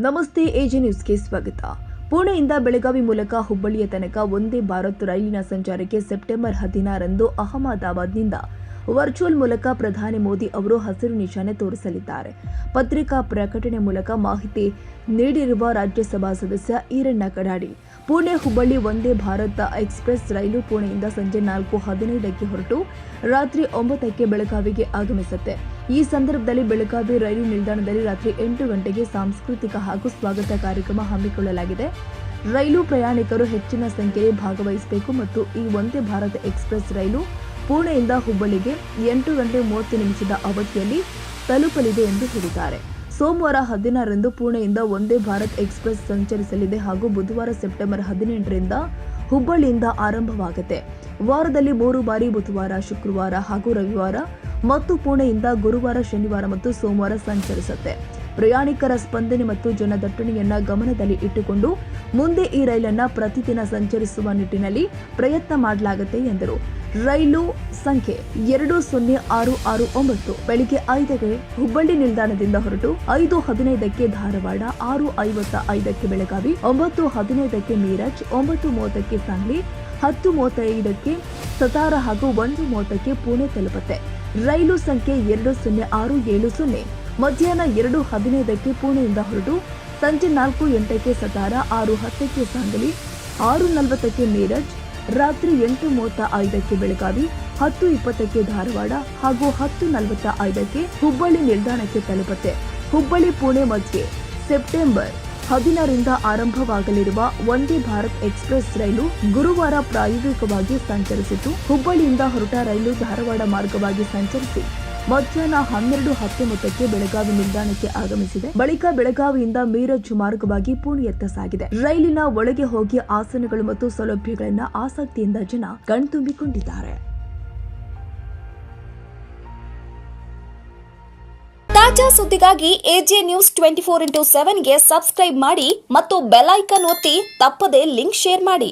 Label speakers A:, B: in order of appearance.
A: ನಮಸ್ತೆ, ಎಜೆ ನ್ಯೂಸ್ಗೆ ಸ್ವಾಗತ. ಪುಣೆಯಿಂದ ಬೆಳಗಾವಿ ಮೂಲಕ ಹುಬ್ಬಳ್ಳಿಯ ತನಕ ವಂದೇ ಭಾರತ್ ರೈಲಿನ ಸಂಚಾರಕ್ಕೆ ಸೆಪ್ಟೆಂಬರ್ 16ರಂದು ಅಹಮದಾಬಾದ್ನಿಂದ ವರ್ಚುವಲ್ ಮೂಲಕ ಪ್ರಧಾನಿ ಮೋದಿ ಅವರು ಹಸಿರು ನಿಶಾನೆ ತೋರಿಸಲಿದ್ದಾರೆ. ಪತ್ರಿಕಾ ಪ್ರಕಟಣೆ ಮೂಲಕ ಮಾಹಿತಿ ನೀಡಿರುವ ರಾಜ್ಯಸಭಾ ಸದಸ್ಯ ಈರಣ್ಣ ಕಡಾಡಿ, ಪುಣೆ ಹುಬ್ಬಳ್ಳಿ ವಂದೇ ಭಾರತ್ ಎಕ್ಸ್‌ಪ್ರೆಸ್ ರೈಲು ಪುಣೆಯಿಂದ ಸಂಜೆ 4:15ಕ್ಕೆ ಹೊರಟು ರಾತ್ರಿ 9ಕ್ಕೆ ಬೆಳಗಾವಿಗೆ ಆಗಮಿಸುತ್ತೆ. ಈ ಸಂದರ್ಭದಲ್ಲಿ ಬೆಳಗಾವಿ ರೈಲು ನಿಲ್ದಾಣದಲ್ಲಿ ರಾತ್ರಿ 8 ಗಂಟೆಗೆ ಸಾಂಸ್ಕೃತಿಕ ಹಾಗೂ ಸ್ವಾಗತ ಕಾರ್ಯಕ್ರಮ ಹಮ್ಮಿಕೊಳ್ಳಲಾಗಿದೆ. ರೈಲು ಪ್ರಯಾಣಿಕರು ಹೆಚ್ಚಿನ ಸಂಖ್ಯೆಯಲ್ಲಿ ಭಾಗವಹಿಸಬೇಕು ಮತ್ತು ಈ ವಂದೇ ಭಾರತ್ ಎಕ್ಸ್‌ಪ್ರೆಸ್ ರೈಲು ಪುಣೆಯಿಂದ ಹುಬ್ಬಳ್ಳಿಗೆ 8:30 ಅವಧಿಯಲ್ಲಿ ತಲುಪಲಿದೆ ಎಂದು ಹೇಳಿದ್ದಾರೆ. ಸೋಮವಾರ 16ರಂದು ಪುಣೆಯಿಂದ ವಂದೇ ಭಾರತ್ ಎಕ್ಸ್‌ಪ್ರೆಸ್ ಸಂಚರಿಸಲಿದೆ ಹಾಗೂ ಬುಧವಾರ ಸೆಪ್ಟೆಂಬರ್ 18ರಿಂದ ಹುಬ್ಬಳ್ಳಿಯಿಂದ ಆರಂಭವಾಗುತ್ತೆ. ವಾರದಲ್ಲಿ 3 ಬಾರಿ ಬುಧವಾರ, ಶುಕ್ರವಾರ ಹಾಗೂ ರವಿವಾರ ಮತ್ತು ಪುಣೆಯಿಂದ ಗುರುವಾರ, ಶನಿವಾರ ಮತ್ತು ಸೋಮವಾರ ಸಂಚರಿಸುತ್ತೆ. ಪ್ರಯಾಣಿಕರ ಸ್ಪಂದನೆ ಮತ್ತು ಜನದಟ್ಟಣೆಯನ್ನ ಗಮನದಲ್ಲಿ ಇಟ್ಟುಕೊಂಡು ಮುಂದೆ ಈ ರೈಲನ್ನ ಪ್ರತಿದಿನ ಸಂಚರಿಸುವ ನಿಟ್ಟಿನಲ್ಲಿ ಪ್ರಯತ್ನ ಮಾಡಲಾಗುತ್ತೆ ಎಂದರು. ರೈಲು ಸಂಖ್ಯೆ 20669 ಬೆಳಿಗ್ಗೆ 5ಕ್ಕೆ ಹುಬ್ಬಳ್ಳಿ ನಿಲ್ದಾಣದಿಂದ ಹೊರಟು 5:15ಕ್ಕೆ ಧಾರವಾಡ, 6:55ಕ್ಕೆ ಬೆಳಗಾವಿ, 9:15ಕ್ಕೆ ಮೀರಜ್, 9:30ಕ್ಕೆ ಸಾಂಗ್ಲಿ, 10:35ಕ್ಕೆ ಸತಾರಾ ಹಾಗೂ 1:30ಕ್ಕೆ ಪುಣೆ ತಲುಪುತ್ತೆ. ರೈಲು ಸಂಖ್ಯೆ 20670 ಮಧ್ಯಾಹ್ನ 2:15ಕ್ಕೆ ಪುಣೆಯಿಂದ ಹೊರಟು ಸಂಜೆ 4:08ಕ್ಕೆ ಸತಾರಾ, 6:10ಕ್ಕೆ ಸಾಂಗ್ಲಿ, 6:40ಕ್ಕೆ ಮೀರಜ್, ರಾತ್ರಿ 8:35ಕ್ಕೆ ಬೆಳಗಾವಿ, 10:20ಕ್ಕೆ ಧಾರವಾಡ ಹಾಗೂ 10:45ಕ್ಕೆ ಹುಬ್ಬಳ್ಳಿ ನಿಲ್ದಾಣಕ್ಕೆ ತಲುಪುತ್ತೆ. ಹುಬ್ಬಳ್ಳಿ ಪುಣೆ ಮಧ್ಯೆ ಸೆಪ್ಟೆಂಬರ್ 16ರಿಂದ ಆರಂಭವಾಗಲಿರುವ ವಂದೇ ಭಾರತ್ ಎಕ್ಸ್‌ಪ್ರೆಸ್ ರೈಲು ಗುರುವಾರ ಪ್ರಾಯೋಗಿಕವಾಗಿ ಸಂಚರಿಸಿತು. ಹುಬ್ಬಳ್ಳಿಯಿಂದ ಹೊರಟ ರೈಲು ಧಾರವಾಡ ಮಾರ್ಗವಾಗಿ ಸಂಚರಿಸಿ ಮಧ್ಯಾಹ್ನ 12:19ಕ್ಕೆ ಬೆಳಗಾವಿ ನಿಲ್ದಾಣಕ್ಕೆ ಆಗಮಿಸಿದೆ. ಬಳಿಕ ಬೆಳಗಾವಿಯಿಂದ ಮೀರಜ್ ಮಾರ್ಗವಾಗಿ ಪುಣೆಯತ್ತ ಸಾಗಿದೆ. ರೈಲಿನ ಒಳಗೆ ಹೋಗಿ ಆಸನಗಳು ಮತ್ತು ಸೌಲಭ್ಯಗಳನ್ನ ಆಸಕ್ತಿಯಿಂದ ಜನ ಕಣ್ತುಂಬಿಕೊಂಡಿದ್ದಾರೆ.
B: ತಾಜಾ ಸುದ್ದಿಗಾಗಿ ಎಜೆ ನ್ಯೂಸ್ 24x7ಗೆ ಸಬ್ಸ್ಕ್ರೈಬ್ ಮಾಡಿ ಮತ್ತು ಬೆಲ್ ಐಕಾನ್ ಒತ್ತಿ ತಪ್ಪದೇ ಲಿಂಕ್ ಶೇರ್ ಮಾಡಿ.